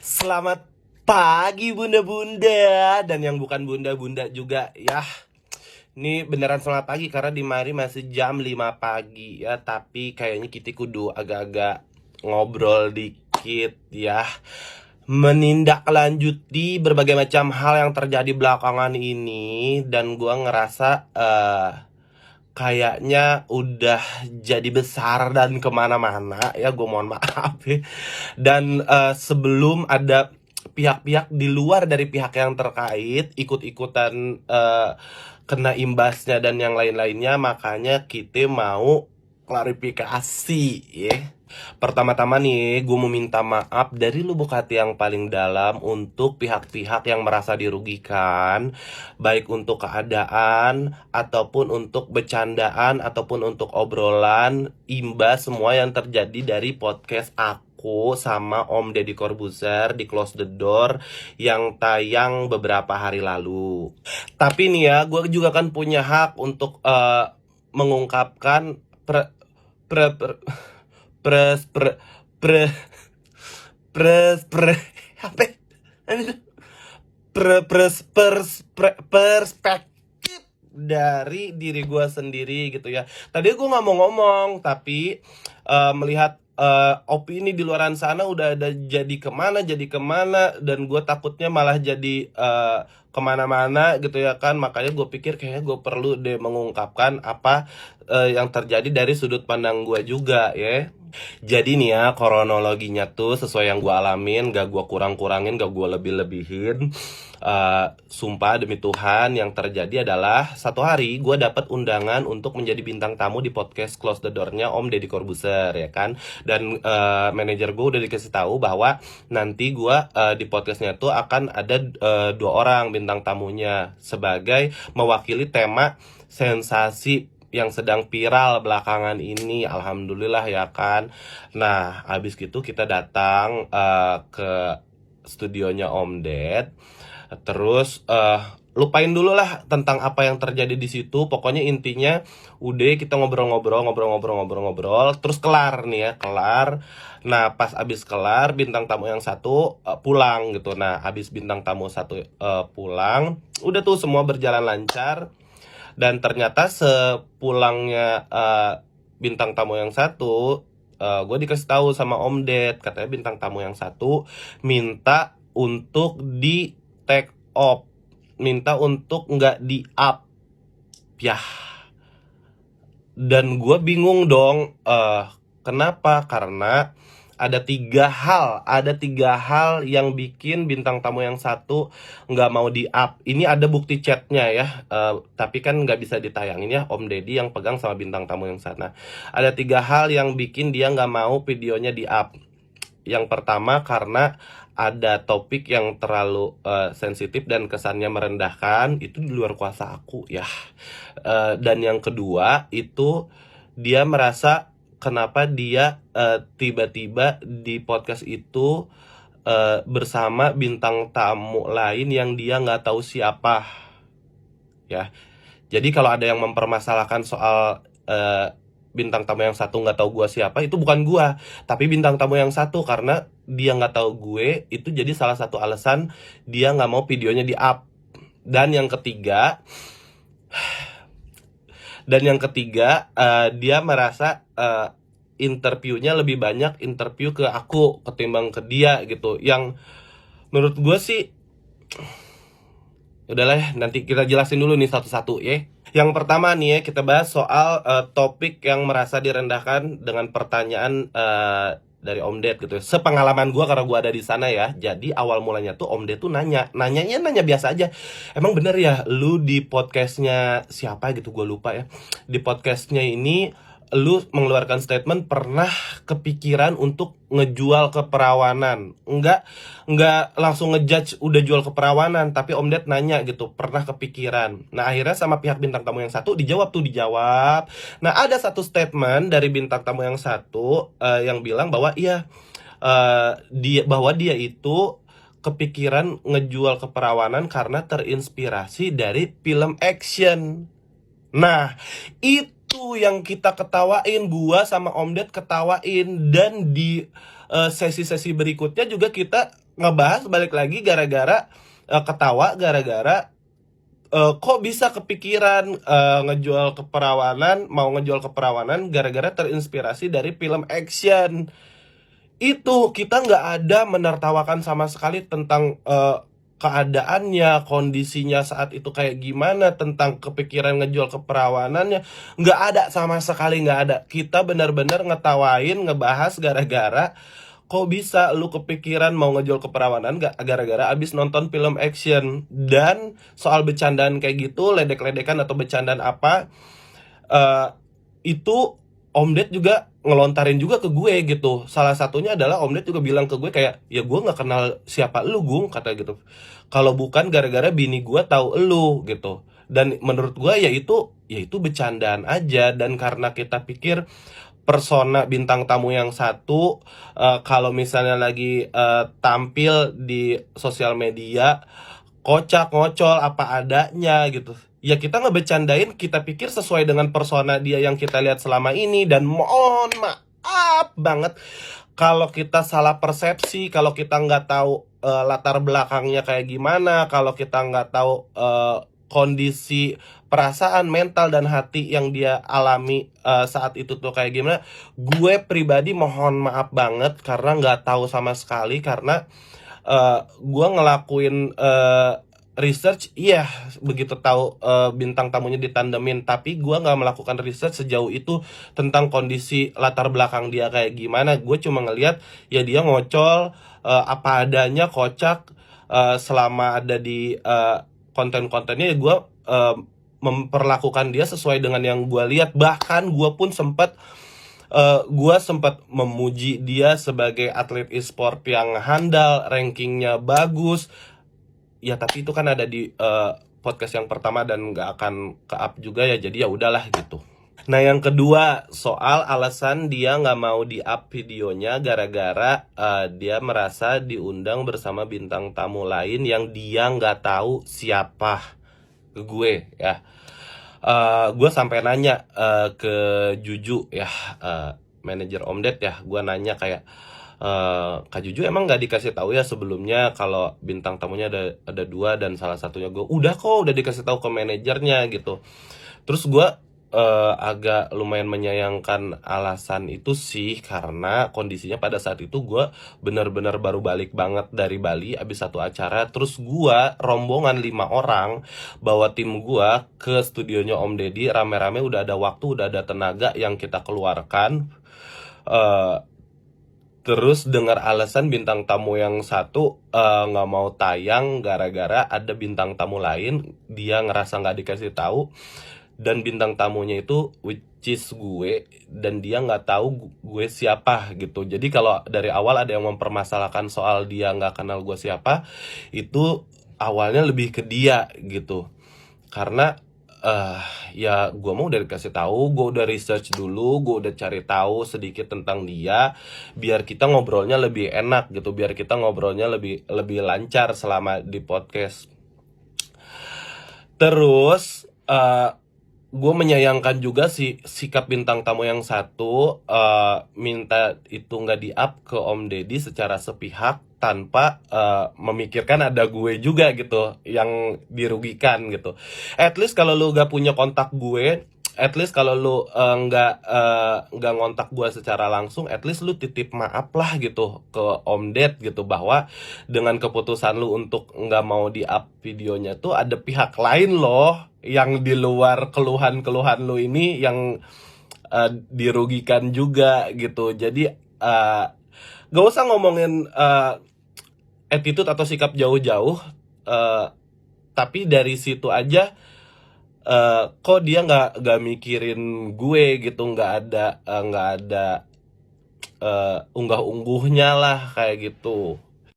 Selamat pagi bunda-bunda dan yang bukan bunda-bunda juga ya. Ini beneran selamat pagi karena di mari masih jam 5 pagi ya. Tapi kayaknya kita kudu agak-agak ngobrol dikit ya. Menindaklanjuti berbagai macam hal yang terjadi belakangan ini. Dan gua ngerasa kayaknya udah jadi besar dan kemana-mana ya. Gue mohon maaf ya. Dan sebelum ada pihak-pihak di luar dari pihak yang terkait ikut-ikutan kena imbasnya dan yang lain-lainnya, makanya kita mau klarifikasi ya. Pertama-tama nih, gue mau minta maaf dari lubuk hati yang paling dalam untuk pihak-pihak yang merasa dirugikan, baik untuk keadaan, ataupun untuk bercandaan, ataupun untuk obrolan, imbas semua yang terjadi dari podcast aku sama Om Deddy Corbuzier di Close the Door yang tayang beberapa hari lalu. Tapi nih ya, gue juga kan punya hak untuk mengungkapkan pre, pre, pre, pres pre pre pres pre apa ya? Perspektif dari diri gue sendiri gitu ya. Tadi gue nggak mau ngomong, tapi melihat opini di luaran sana udah ada jadi kemana, dan gue takutnya malah jadi kemana-mana gitu ya kan. Makanya gue pikir kayaknya gue perlu deh mengungkapkan apa yang terjadi dari sudut pandang gue juga ya. Jadi nih ya, kronologinya tuh sesuai yang gue alamin, gak gue kurang-kurangin, gak gue lebih-lebihin. Sumpah demi Tuhan, yang terjadi adalah satu hari gue dapat undangan untuk menjadi bintang tamu di podcast Close the Door-nya Om Deddy Corbuzier ya kan. Dan manajer gue udah dikasih tahu bahwa nanti gue di podcastnya tuh akan ada 2 orang bintang tamunya sebagai mewakili tema sensasi yang sedang viral belakangan ini. Alhamdulillah ya kan. Nah, habis gitu kita datang ke studionya Om Ded. Terus lupain dulu lah tentang apa yang terjadi di situ. Pokoknya intinya udah kita ngobrol, terus kelar nih ya, kelar. Nah, pas abis kelar bintang tamu yang satu pulang gitu. Nah, abis bintang tamu satu pulang, udah tuh semua berjalan lancar. Dan ternyata sepulangnya bintang tamu yang satu, gue dikasih tahu sama Om Ded, katanya bintang tamu yang satu minta untuk di take off, minta untuk nggak di up ya. Dan gue bingung dong, kenapa? Karena ada tiga hal yang bikin bintang tamu yang satu nggak mau di up. Ini ada bukti chatnya ya, tapi kan nggak bisa ditayangin ya, Om Deddy yang pegang sama bintang tamu yang sana. Ada 3 hal yang bikin dia nggak mau videonya di up. Yang pertama karena ada topik yang terlalu sensitif dan kesannya merendahkan, itu di luar kuasa aku ya. Dan yang kedua itu dia merasa kenapa dia tiba-tiba di podcast itu bersama bintang tamu lain yang dia nggak tahu siapa ya. Jadi kalau ada yang mempermasalahkan soal bintang tamu yang satu nggak tahu gua siapa, itu bukan gua, tapi bintang tamu yang satu. Karena dia nggak tahu gue, itu jadi salah satu alasan dia nggak mau videonya di up. Dan yang ketiga, dia merasa interviewnya lebih banyak interview ke aku ketimbang ke dia gitu. Yang menurut gue sih, udahlah ya, nanti kita jelasin dulu nih satu-satu ya. Yang pertama nih ya, kita bahas soal topik yang merasa direndahkan dengan pertanyaan dari Om Ded gitu. Sepengalaman gue karena gue ada di sana ya. Jadi awal mulanya tuh Om Ded tuh nanya biasa aja. Emang bener ya lu di podcastnya siapa gitu, gue lupa ya. Di podcastnya ini lu mengeluarkan statement pernah kepikiran untuk ngejual keperawanan. Enggak langsung ngejudge udah jual keperawanan, tapi Om Ded nanya gitu, pernah kepikiran. Nah, akhirnya sama pihak bintang tamu yang satu dijawab. Nah, ada satu statement dari bintang tamu yang satu yang bilang bahwa iya, dia itu kepikiran ngejual keperawanan karena terinspirasi dari film action. Nah, itu yang kita ketawain, gua sama Om Ded ketawain. Dan di sesi-sesi berikutnya juga kita ngebahas balik lagi gara-gara ketawa gara-gara kok bisa kepikiran mau ngejual keperawanan gara-gara terinspirasi dari film action. Itu kita nggak ada menertawakan sama sekali tentang keadaannya, kondisinya saat itu kayak gimana, tentang kepikiran ngejual keperawanannya. Nggak ada sama sekali, nggak ada. Kita benar-benar ngetawain, ngebahas gara-gara kok bisa lu kepikiran mau ngejual keperawanan gara-gara abis nonton film action. Dan soal bercandaan kayak gitu, ledek-ledekan atau bercandaan apa, eh, itu Om Ded juga ngelontarin juga ke gue gitu. Salah satunya adalah Om Ded juga bilang ke gue kayak, ya gue nggak kenal siapa lu Gung, kata gitu. Kalau bukan gara-gara bini gue tahu elu gitu. Dan menurut gue ya itu bercandaan aja. Dan karena kita pikir persona bintang tamu yang satu, kalau misalnya lagi tampil di sosial media kocak ngocol apa adanya gitu, ya kita ngebecandain, kita pikir sesuai dengan persona dia yang kita lihat selama ini. Dan mohon maaf banget kalau kita salah persepsi, kalau kita nggak tahu latar belakangnya kayak gimana, kalau kita nggak tahu kondisi perasaan mental dan hati yang dia alami saat itu tuh kayak gimana. Gue pribadi mohon maaf banget karena nggak tahu sama sekali. Karena gue ngelakuin research, iya, begitu tahu bintang tamunya ditandemin, tapi gue nggak melakukan research sejauh itu tentang kondisi latar belakang dia kayak gimana. Gue cuma ngelihat ya dia ngocol apa adanya, kocak. Selama ada di konten-kontennya ya gue memperlakukan dia sesuai dengan yang gue lihat. Bahkan gue sempat memuji dia sebagai atlet e-sport yang handal, rankingnya bagus. Ya tapi itu kan ada di podcast yang pertama dan nggak akan ke-up juga ya, jadi ya udahlah gitu. Nah yang kedua, soal alasan dia nggak mau di-up videonya gara-gara dia merasa diundang bersama bintang tamu lain yang dia nggak tahu siapa. Ke gue ya, gue sampai nanya ke Juju ya, manajer Om Ded ya. Gue nanya kayak, Kak Juju emang nggak dikasih tahu ya sebelumnya kalau bintang tamunya ada dua, dan salah satunya gue udah kok, udah dikasih tahu ke manajernya gitu. Terus gue agak lumayan menyayangkan alasan itu sih, karena kondisinya pada saat itu gue bener-bener baru balik banget dari Bali abis satu acara. Terus gue rombongan 5 orang bawa tim gue ke studionya Om Deddy, rame-rame, udah ada waktu, udah ada tenaga yang kita keluarkan. Terus dengar alasan bintang tamu yang satu nggak mau tayang gara-gara ada bintang tamu lain, dia ngerasa nggak dikasih tahu. Dan bintang tamunya itu which is gue, dan dia nggak tahu gue siapa gitu. Jadi kalau dari awal ada yang mempermasalahkan soal dia nggak kenal gue siapa, itu awalnya lebih ke dia gitu. Karena ya gue mau udah dikasih tahu, gue udah research dulu, gue udah cari tahu sedikit tentang dia, biar kita ngobrolnya lebih enak gitu, biar kita ngobrolnya lebih lancar selama di podcast. Terus gue menyayangkan juga sikap bintang tamu yang satu, minta itu nggak di-up ke Om Deddy secara sepihak tanpa memikirkan ada gue juga gitu yang dirugikan gitu. At least kalau lu gak punya kontak gue, at least kalau lu nggak ngontak gue secara langsung, at least lu titip maaf lah gitu ke Om Ded gitu, bahwa dengan keputusan lu untuk nggak mau di-up videonya tuh ada pihak lain loh yang di luar keluhan-keluhan lu ini yang dirugikan juga gitu. Jadi gak usah ngomongin attitude atau sikap jauh-jauh, tapi dari situ aja kok dia nggak mikirin gue gitu, nggak ada unggah-ungguhnya lah kayak gitu.